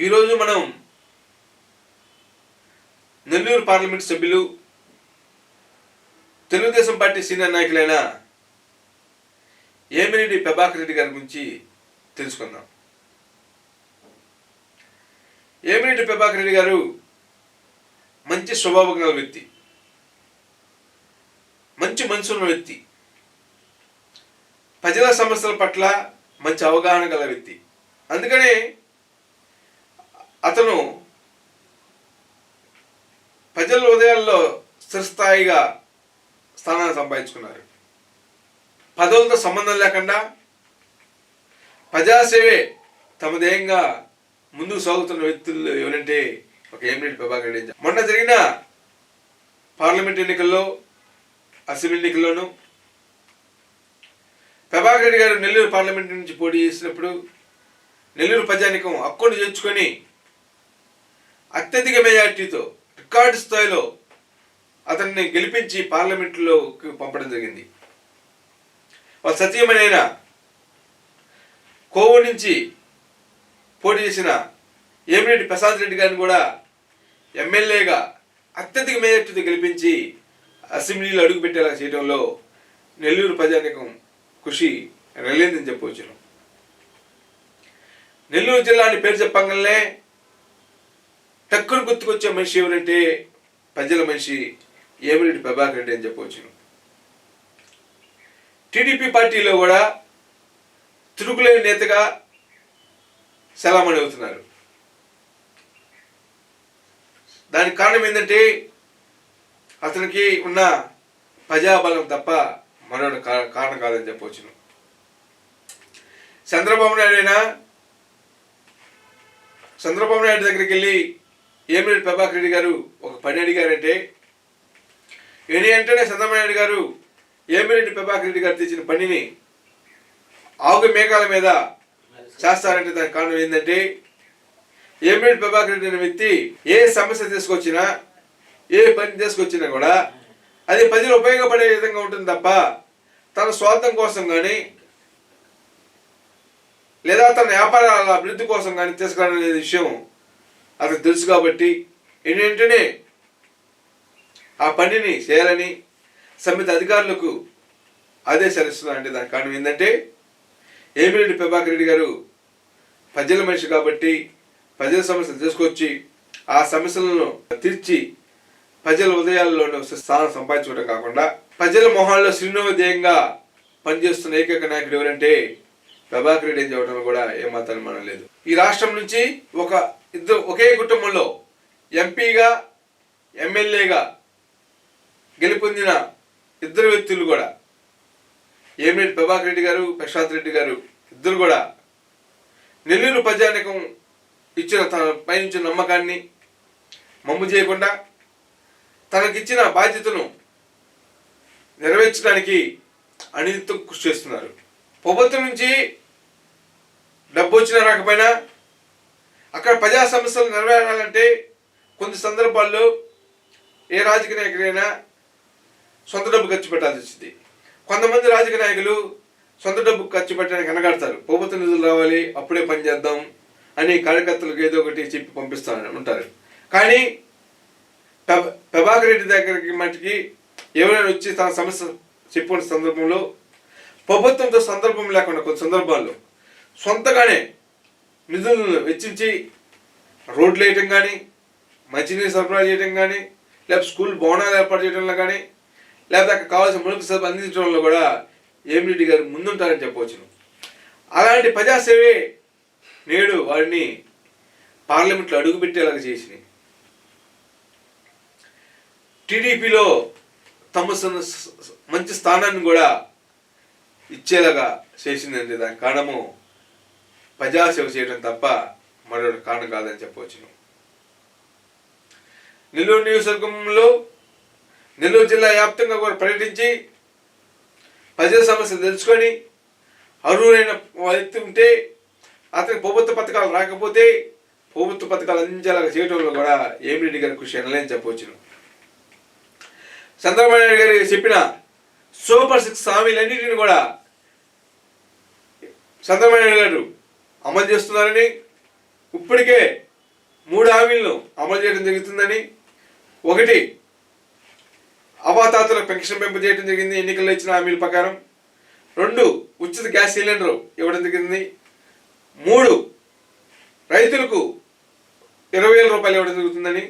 ఈరోజు మనం నెల్లూరు పార్లమెంట్ సభ్యులు తెలుగుదేశం పార్టీ సీనియర్ నాయకులైన ఏమిరెడ్డి ప్రభాకర్ రెడ్డి గారి గురించి తెలుసుకుందాం. ఏమిరెడ్డి ప్రభాకర్ రెడ్డి గారు మంచి స్వభావం గల వ్యక్తి, మంచి మనసున్న వ్యక్తి, ప్రజల సమస్యల పట్ల మంచి అవగాహన గల వ్యక్తి. అందుకనే అతను ప్రజల హృదయాల్లో స్థిరస్థాయిగా స్థానాన్ని సంపాదించుకున్నారు. పదవులతో సంబంధం లేకుండా ప్రజాసేవే తమ ధ్యేయంగా ముందుకు సాగుతున్న వ్యక్తులు ఎవరంటే ఒక ఏమిరెడ్డి ప్రభాకర్ రెడ్డి. మొన్న జరిగిన పార్లమెంట్ ఎన్నికల్లో, అసెంబ్లీ ఎన్నికల్లోనూ ప్రభాకర్ రెడ్డి గారు నెల్లూరు పార్లమెంట్ నుంచి పోటీ చేసినప్పుడు నెల్లూరు ప్రజానికం హక్కును చేర్చుకొని అత్యధిక మెజార్టీతో రికార్డు స్థాయిలో అతన్ని గెలిపించి పార్లమెంటులోకి పంపడం జరిగింది. వాళ్ళ సతీమణైన కోవు నుంచి పోటీ చేసిన ఏమిరెడ్డి ప్రసాద్ రెడ్డి గారిని కూడా ఎమ్మెల్యేగా అత్యధిక మెజార్టీతో గెలిపించి అసెంబ్లీలో అడుగుపెట్టేలా చేయడంలో నెల్లూరు ప్రజానికం కృషి రెలేదని చెప్పవచ్చును. నెల్లూరు జిల్లాని పేరు చెప్పంగానే టక్కున గుర్తుకొచ్చే మనిషి ఎవరంటే ప్రజల మనిషి ఏమిరెడ్డి ప్రభాకర్ రెడ్డి అని చెప్పవచ్చును. టీడీపీ పార్టీలో కూడా తిరుగులేని నేతగా సెలామణి అవుతున్నారు. దానికి కారణం ఏంటంటే అతనికి ఉన్న ప్రజాబలం తప్ప మరొక కారణం కాదని చెప్పవచ్చును. చంద్రబాబు నాయుడు దగ్గరికి వెళ్ళి ఏమిరెడ్డి ప్రభాకర్ రెడ్డి గారు ఒక పని అడిగారంటే వెంటనే చంద్రబాబు నాయుడు గారు ఏమిరెడ్డి ప్రభాకర్ రెడ్డి గారు తెచ్చిన పనిని ఆగు మేఘాల మీద చేస్తారంటే దానికి కారణం ఏంటంటే ఏమిరెడ్డి ప్రభాకర్ రెడ్డి అనే వ్యక్తి ఏ సమస్య తీసుకొచ్చినా, ఏ పని తీసుకొచ్చినా కూడా అది ప్రజలు ఉపయోగపడే విధంగా ఉంటుంది తప్ప తన స్వార్థం కోసం కానీ లేదా తన వ్యాపారాల అభివృద్ధి కోసం కానీ తీసుకురాలనే విషయం అతను తెలుసు. కాబట్టి ఏంటంటేనే ఆ పనిని చేయాలని సంబంధిత అధికారులకు ఆదేశాలు ఇస్తున్నారంటే దానికి కారణం ఏంటంటే ఏమిరెడ్డి ప్రభాకర్ రెడ్డి గారు ప్రజల మనిషి కాబట్టి ప్రజల సమస్యలు తీసుకొచ్చి ఆ సమస్యలను తీర్చి ప్రజల ఉదయాల్లోనూ స్థానం సంపాదించుకోవడం కాకుండా ప్రజల మొహాల్లో శ్రీనోదయంగా పనిచేస్తున్న ఏకైక నాయకుడు ఎవరంటే ప్రభాకర్ రెడ్డి అని చెప్పడం కూడా ఏమాత్రం మనం లేదు. ఈ రాష్ట్రం నుంచి ఒకే కుటుంబంలో ఎంపీగా, ఎమ్మెల్యేగా గెలుపొందిన ఇద్దరు వ్యక్తులు కూడా ఏమిరెడ్డి ప్రభాకర్ రెడ్డి గారు, ప్రశాంత్ రెడ్డి గారు ఇద్దరు కూడా నెల్లూరు ప్రజానికం ఇచ్చిన తన పైనుంచిన నమ్మకాన్ని మమ్ము చేయకుండా తనకిచ్చిన బాధ్యతను నెరవేర్చడానికి అనితితో కృషి చేస్తున్నారు. ప్రభుత్వం నుంచి డబ్బు వచ్చినా రాకపోయినా అక్కడ ప్రజా సమస్యలు నెరవేరాలంటే కొన్ని సందర్భాల్లో ఏ రాజకీయ నాయకుడైనా సొంత డబ్బు ఖర్చు పెట్టాల్సి వచ్చింది. కొంతమంది రాజకీయ నాయకులు సొంత డబ్బు ఖర్చు పెట్టడానికి వెనకాడతారు. ప్రభుత్వ నిధులు రావాలి అప్పుడే పని చేద్దాం అని కార్యకర్తలకు ఏదో ఒకటి చెప్పి పంపిస్తాను ఉంటారు. కానీ ప్రభాకర్ రెడ్డి దగ్గరికి మటుకి ఎవరైనా వచ్చి తన సమస్య చెప్పుకునే సందర్భంలో ప్రభుత్వంతో సందర్భం లేకుండా కొన్ని సందర్భాల్లో సొంతగానే నిధులను వెచ్చించి రోడ్లు వేయటం కానీ, మంచినీరు సరఫరా చేయడం కానీ, లేకపోతే స్కూల్ భవనాలు ఏర్పాటు చేయడంలో కానీ, లేకపోతే అక్కడ కావాల్సిన మౌలిక సదుపాయాలు అందించడంలో కూడా ఏమిరెడ్డి గారు ముందుంటారని చెప్పవచ్చును. అలాంటి ప్రజాసేవే నేడు వారిని పార్లమెంట్లో అడుగుపెట్టేలాగా చేసింది. టీడీపీలో తమ మంచి స్థానాన్ని కూడా ఇచ్చేలాగా చేసిందంటే దానికి కారణము ప్రజాసేవ చేయడం తప్ప మరొక కారణం కాదని చెప్పవచ్చును. నెల్లూరు నియోజకవర్గంలో నెల్లూరు జిల్లా వ్యాప్తంగా కూడా పర్యటించి ప్రజల సమస్యలు తెలుసుకొని అర్హులైన వ్యక్తి ఉంటే అతనికి ప్రభుత్వ పథకాలు రాకపోతే ప్రభుత్వ పథకాలు అందించేలాగా చేయడంలో కూడా ఏమిరెడ్డి గారి కృషి అనలేని చెప్పవచ్చును. చంద్రబాబు నాయుడు గారు చెప్పిన సూపర్ 6 హామీలన్నింటినీ కూడా చంద్రబాబు నాయుడు గారు అమలు చేస్తున్నారని ఇప్పటికే 3 హామీలను అమలు చేయడం జరుగుతుందని, ఒకటి అవాతాతలకు పెన్షన్ పెంపు చేయడం జరిగింది ఎన్నికల్లో ఇచ్చిన హామీల ప్రకారం, 2 ఉచిత గ్యాస్ సిలిండర్ ఇవ్వడం జరిగింది, 3 రైతులకు 20,000 రూపాయలు ఇవ్వడం జరుగుతుందని,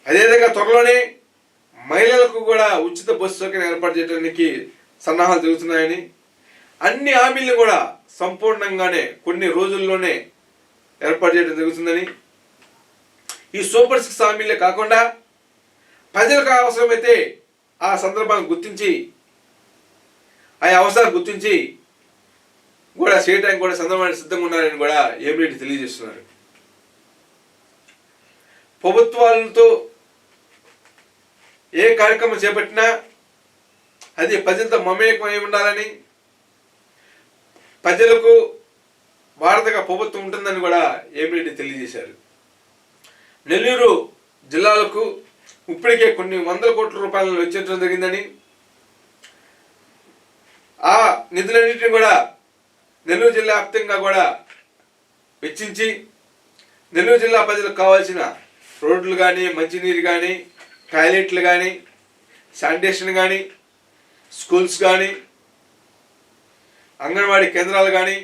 అదేవిధంగా త్వరలోనే మహిళలకు కూడా ఉచిత బస్సు సౌకర్యం ఏర్పాటు చేయడానికి సన్నాహాలు జరుగుతున్నాయని, అన్ని హామీలను కూడా సంపూర్ణంగానే కొన్ని రోజుల్లోనే ఏర్పాటు చేయడం జరుగుతుందని, ఈ సూపర్ 6 హామీలే కాకుండా ప్రజలకు అవసరమైతే ఆ సందర్భాన్ని గుర్తించి ఆ అవసరాలు గుర్తించి కూడా చేయడానికి కూడా సందర్భాన్ని సిద్ధంగా ఉన్నారని కూడా ఏమిరెడ్డి తెలియజేస్తున్నారు. ప్రభుత్వాలతో ఏ కార్యక్రమం చేపట్టినా అది ప్రజలతో మమేకమై ఉండాలని, ప్రజలకు వారధిగా ప్రభుత్వం ఉంటుందని కూడా ఏమిరెడ్డి తెలియజేశారు. నెల్లూరు జిల్లాలకు ఇప్పటికే కొన్ని 100 కోట్ల రూపాయలను వెచ్చించడం జరిగిందని, ఆ నిధులన్నింటినీ కూడా నెల్లూరు జిల్లా వ్యాప్తంగా కూడా వెచ్చించి నెల్లూరు జిల్లా ప్రజలకు కావాల్సిన రోడ్లు కానీ, మంచినీరు కానీ, టాయిలెట్లు కానీ, శానిటేషన్ కానీ, స్కూల్స్ కానీ, అంగన్వాడీ కేంద్రాలు కానీ,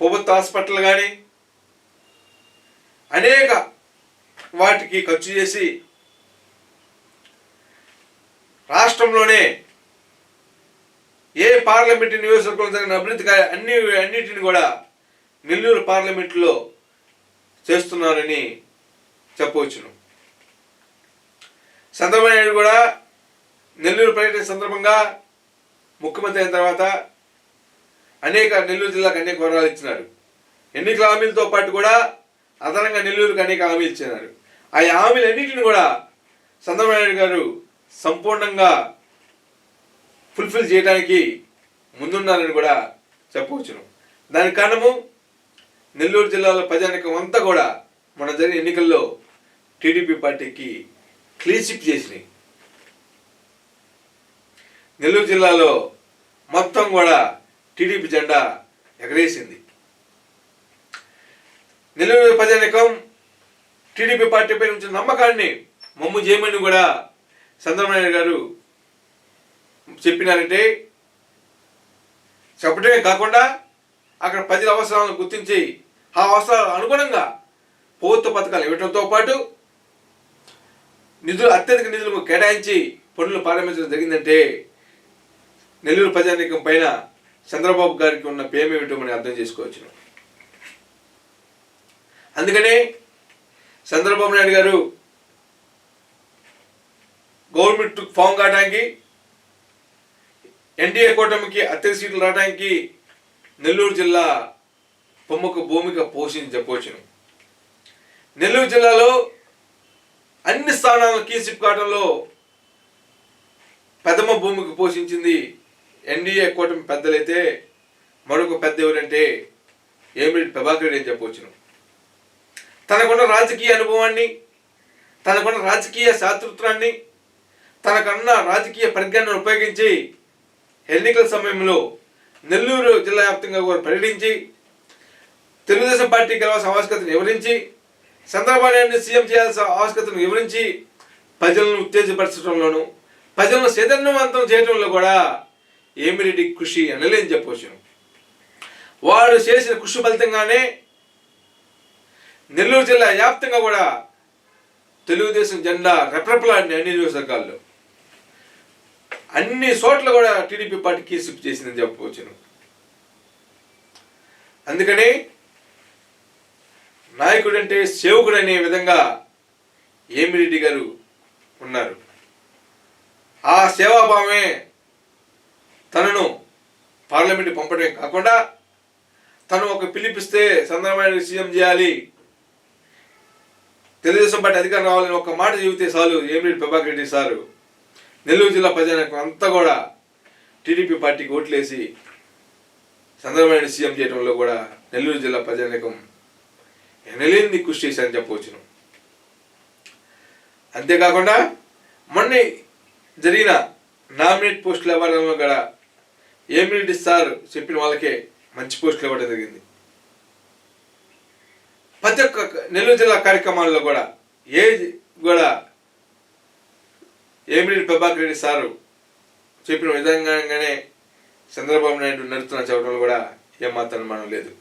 ప్రభుత్వ హాస్పిటల్ కానీ అనేక వాటికి ఖర్చు చేసి రాష్ట్రంలోనే ఏ పార్లమెంటు నియోజకవర్గంలో జరిగిన అభివృద్ధి అన్నిటిని కూడా నెల్లూరు పార్లమెంటులో చేస్తున్నారని చెప్పవచ్చును. చంద్రబాబు నాయుడు కూడా నెల్లూరు పర్యటన సందర్భంగా ముఖ్యమంత్రి అయిన తర్వాత నెల్లూరు జిల్లాకు అనేక వరాలు ఇచ్చినారు. ఎన్నికల హామీలతో పాటు కూడా అదనంగా నెల్లూరుకు అనేక హామీలు ఇచ్చినారు. ఆ హామీలన్నింటిని కూడా చంద్రబాబు నాయుడు గారు సంపూర్ణంగా ఫుల్ఫిల్ చేయడానికి ముందున్నారని కూడా చెప్పవచ్చును. దానికి కారణము నెల్లూరు జిల్లాలో ప్రజానికం అంతా కూడా మన జరిగిన ఎన్నికల్లో టీడీపీ పార్టీకి క్లీన్ స్వీప్ చేసినాయి. నెల్లూరు జిల్లాలో మొత్తం కూడా టీడీపీ జెండా ఎగరేసింది. నెల్లూరు ప్రజానికం టీడీపీ పార్టీపై ఉంచిన నమ్మకాన్ని మమ్ము చేయమని కూడా చంద్రబాబు నాయుడు గారు చెప్పినారంటే, చెప్పడమే కాకుండా అక్కడ ప్రజల అవసరాలను గుర్తించి ఆ అవసరాలకు అనుగుణంగా ప్రభుత్వ పథకాలు ఇవ్వడంతో పాటు అత్యధిక నిధులకు కేటాయించి పనులు ప్రారంభించడం జరిగిందంటే నెల్లూరు ప్రజానీకం పైన చంద్రబాబు గారికి ఉన్న ప్రేమ ఏమిటో మనం అర్థం చేసుకోవచ్చు. అందుకనే చంద్రబాబు నాయుడు గారు గవర్నమెంట్ ఫామ్ కావడానికి, ఎన్డీఏ కూటమికి అత్యధిక సీట్లు రావడానికి నెల్లూరు జిల్లా ప్రముఖ భూమిక పోషించి చెప్పవచ్చును. నెల్లూరు జిల్లాలో అన్ని స్థానాలను కీసిప్ కావడంలో ప్రథమ భూమిక పోషించింది ఎన్డీఏ కూటమి పెద్దలైతే, మరొక పెద్ద ఎవరంటే ఏమిరెడ్డి ప్రభాకర్ రెడ్డి అని చెప్పవచ్చును. తనకున్న రాజకీయ అనుభవాన్ని, తనకున్న రాజకీయ శాస్త్రత్వాన్ని, తనకున్న రాజకీయ పరిజ్ఞానాన్ని ఉపయోగించి ఎన్నికల సమయంలో నెల్లూరు జిల్లా వ్యాప్తంగా కూడా పర్యటించి తెలుగుదేశం పార్టీ గెలవాల్సిన ఆవశ్యకతను వివరించి, చంద్రబాబు నాయుడిని సీఎం చేయాల్సిన ఆవశ్యకతను వివరించి ప్రజలను ఉత్తేజపరచడంలోనూ ప్రజలను చైతన్యవంతం చేయడంలో కూడా ఏమిరెడ్డి కృషి అనలేని చెప్పవచ్చు. వాడు చేసిన కృషి ఫలితంగానే నెల్లూరు జిల్లా వ్యాప్తంగా కూడా తెలుగుదేశం జెండా రెపరెపలాడిన అన్ని నియోజకవర్గాల్లో అన్ని చోట్ల కూడా టీడీపీ పార్టీకి షిఫ్ట్ చేసిందని చెప్పవచ్చును. అందుకని నాయకుడు అంటే సేవకుడు అనే విధంగా ఏమిరెడ్డి గారు ఉన్నారు. ఆ సేవాభావమే తనను పార్లమెంట్ పంపడమే కాకుండా, తను ఒక పిలిపిస్తే చంద్రబాబు నాయుడు సీఎం చేయాలి, తెలుగుదేశం పార్టీ అధికారం రావాలని ఒక మాట చెబితే చాలు ఏమిరెడ్డి ప్రభాకర్ రెడ్డి సారు నెల్లూరు జిల్లా ప్రజానికం అంతా కూడా టీడీపీ పార్టీకి ఓట్లేసి చంద్రబాబు నాయుడు సీఎం చేయడంలో కూడా నెల్లూరు జిల్లా ప్రజానికం ఎనలేని కృషి చేశారని చెప్పవచ్చును. అంతేకాకుండా మొన్న జరిగిన నామినేట్ పోస్టులు ఇవ్వడంలో కూడా ఏమిరెడ్డి సార్ చెప్పిన వాళ్ళకే మంచి పోస్టులు ఇవ్వడం జరిగింది. ప్రతి ఒక్క నెల్లూరు జిల్లా కార్యక్రమాల్లో కూడా కూడా ఏమిరెడ్డి ప్రభాకర్ రెడ్డి సారు చెప్పిన విధంగానే చంద్రబాబు నాయుడు నడుస్తున్న చెప్పడంలో కూడా ఏమాత్రం అనుమానం లేదు.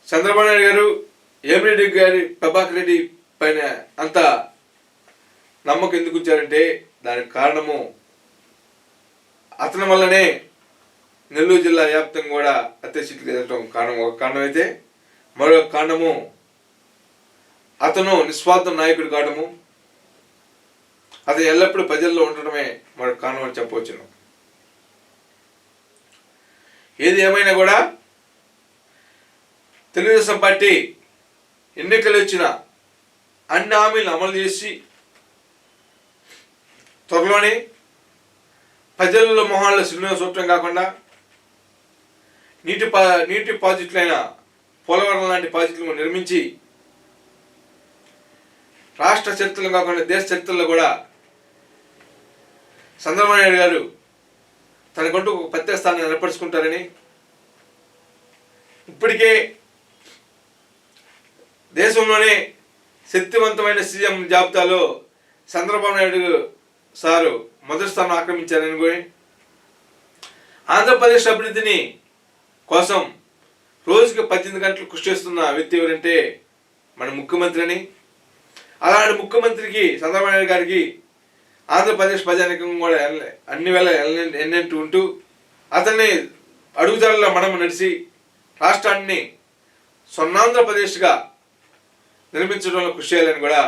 చంద్రబాబు నాయుడు గారు ఏమిరెడ్డి గారి ప్రభాకర్ రెడ్డి పైన అంత నమ్మకం ఎందుకు ఉంచారంటే దానికి కారణము అతని వల్లనే నెల్లూరు జిల్లా వ్యాప్తంగా కూడా అత్యధిక సీట్లు ఎదగడం ఒక కారణం అయితే, మరొక కారణము అతను నిస్వార్థం నాయకుడు కావడము, అతను ఎల్లప్పుడూ ప్రజల్లో ఉండటమే మరొక కారణం అని చెప్పవచ్చును. ఏది ఏమైనా కూడా తెలుగుదేశం పార్టీ ఎన్నికలు వచ్చిన అన్ని హామీలను అమలు చేసి త్వరలోనే ప్రజల మొహాల్లో సినిమా చూడటం కాకుండా నీటి ప్రాజెక్టులైన పోలవరం లాంటి ప్రాజెక్టులను నిర్మించి రాష్ట్ర చరిత్రలో కాకుండా దేశ చరిత్రలో కూడా చంద్రబాబు నాయుడు గారు తనకంటూ ఒక ప్రత్యేక స్థానాన్ని ఏర్పరచుకుంటారని, ఇప్పటికే దేశంలోనే శక్తివంతమైన సీఎం జాబితాలో చంద్రబాబు నాయుడు సారు మొదటి స్థానం ఆక్రమించారని కూడా, ఆంధ్రప్రదేశ్ అభివృద్ధిని కోసం రోజుకి 18 గంటలు కృషి చేస్తున్న వ్యక్తి ఎవరంటే మన ముఖ్యమంత్రి అని, అలాంటి ముఖ్యమంత్రికి చంద్రబాబు నాయుడు గారికి ఆంధ్రప్రదేశ్ ప్రజానికం కూడా అన్ని వేళ ఎన్నెంటూ ఉంటూ అతన్ని అడుగుజాడల్లో మనం నడిచి రాష్ట్రాన్ని స్వర్ణాంధ్రప్రదేశ్గా నిర్మించడంలో కృషి చేయాలని కూడా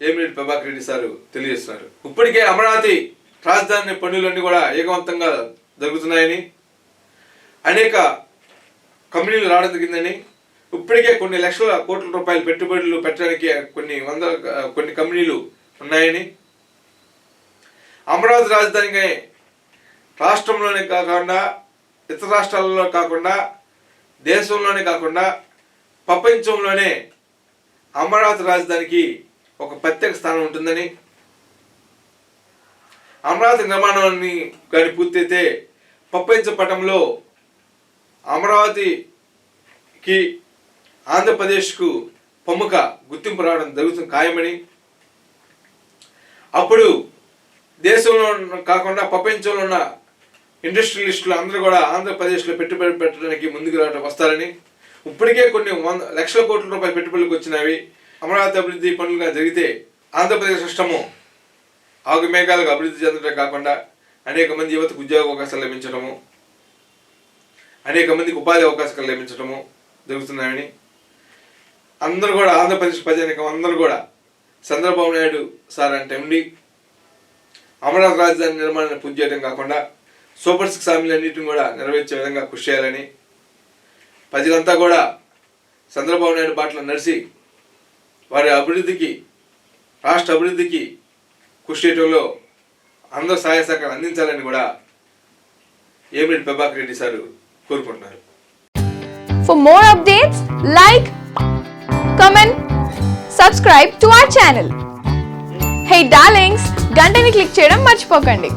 ఏమిరెడ్డి ప్రభాకర్ రెడ్డి సారు తెలియజేస్తున్నారు. ఇప్పటికే అమరావతి రాజధాని పనులన్నీ కూడా ఏకవంతంగా జరుగుతున్నాయని, అనేక కంపెనీలు రావడం జరిగిందని, ఇప్పటికే కొన్ని లక్షల కోట్ల రూపాయలు పెట్టుబడులు పెట్టడానికి కొన్ని కంపెనీలు ఉన్నాయని, అమరావతి రాజధానిగా రాష్ట్రంలోనే కాకుండా ఇతర రాష్ట్రాలలో కాకుండా దేశంలోనే కాకుండా ప్రపంచంలోనే అమరావతి రాజధానికి ఒక ప్రత్యేక స్థానం ఉంటుందని, అమరావతి నిర్మాణాన్ని కానీ పూర్తయితే ప్రపంచ పటంలో అమరావతికి ఆంధ్రప్రదేశ్కు ప్రముఖ గుర్తింపు రావడం జరుగుతుంది ఖాయమని, అప్పుడు దేశంలో కాకుండా ప్రపంచంలో ఉన్న ఇండస్ట్రియలిస్టులు అందరూ కూడా ఆంధ్రప్రదేశ్లో పెట్టుబడి పెట్టడానికి ముందుకు రావడం వస్తారని, ఇప్పటికే కొన్ని లక్షల కోట్ల రూపాయల పెట్టుబడులకు వచ్చినవి అమరావతి అభివృద్ధి పనులుగా జరిగితే ఆంధ్రప్రదేశ్ రాష్ట్రము ఆగుమేఘాలకు అభివృద్ధి చెందడం కాకుండా అనేక మంది యువతకు ఉద్యోగ అవకాశాలు లభించడము, అనేక మందికి ఉపాధి అవకాశాలు లభించడము జరుగుతున్నాయని అందరూ కూడా ఆంధ్రప్రదేశ్ ప్రజానికం అందరూ కూడా చంద్రబాబు నాయుడు సార్ అంటే ఉండి అమరావతి రాజధాని నిర్మాణాన్ని పూర్తి చేయడం కాకుండా సూపర్ 6 హామీలన్నింటిని కూడా నెరవేర్చే విధంగా కృషి చేయాలని, ప్రజలంతా కూడా చంద్రబాబు నాయుడు బాటలో నడిచి వారి అభివృద్ధికి రాష్ట్ర అభివృద్ధికి కృషి చేయడంలో అందరూ సహాయ సహకారం అందించాలని కూడా ఏమిరెడ్డి ప్రభాకర్ రెడ్డి సారు కోరుకుంటున్నారు. For more updates, like, comment, subscribe to our channel. Hey darlings, గంటని click చేయడం మర్చిపోకండి.